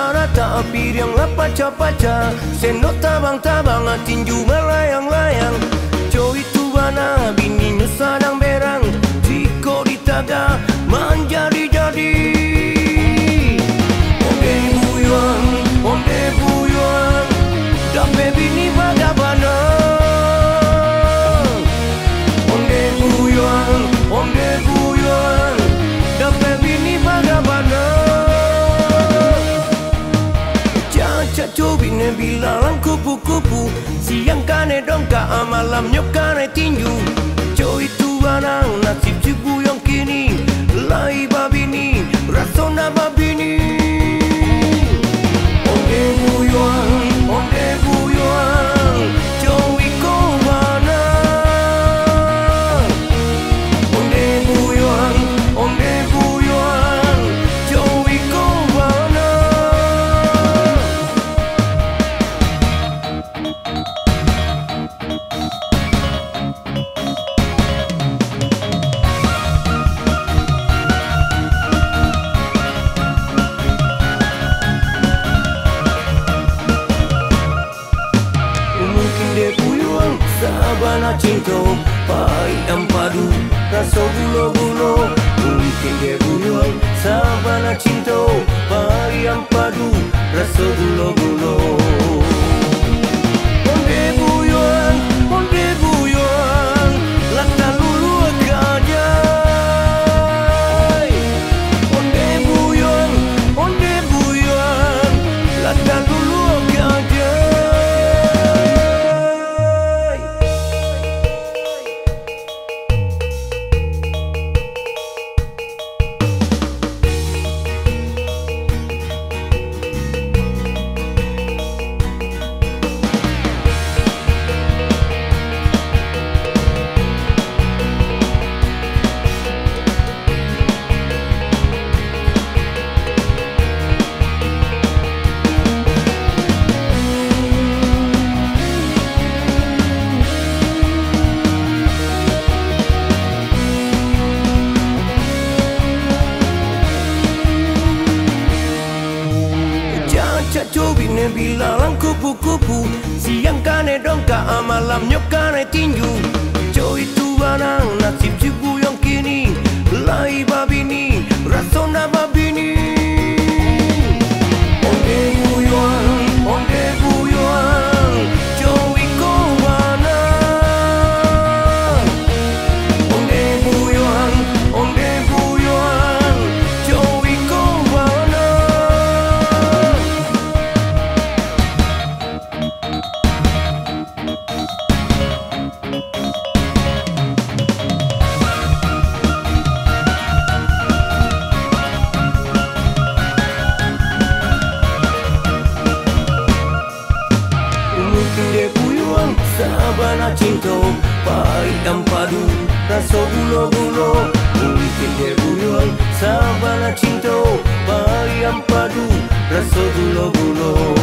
sana tak piranglah paca-paca, sendok tabang-tabang, tinju melayang-layang. Coy itu bana bini nusadang berang, jika ditaga menjadi-jadi. Onde buyuan, dape bini bagabana. Onde buyuan, dape bini bagabana. Caca cobine bilang kupu-kupu, siang kane dongka malam nyokane tinju. Coy itu banang nasib cibu yang kini, lai babini rasona babini. Onde buyuan, coy ko mana. Onde buyuan, coy ko mana. Sabana cinta, pai ampadu, rasa gulo-gulo. Mungkin dia buyuan, sabana cinta, pai ampadu, rasa gulo-gulo. Onde buyuan, lata lulu agajai. Onde buyuan, lata lulu agajai. Cobine bilang kupu-kupu, siang kane dongka malam nyokane tinju. Coy itu banang nasib cibu yang kini, lai babini rasona babini. Onde buyuan, coy ko mana. Onde buyuan, coy ko mana. Sabana cinta, pai ampadu, rasa gulo-gulo. Mungkin dia buyuan, sabana cinta, pai ampadu, rasa gulo-gulo.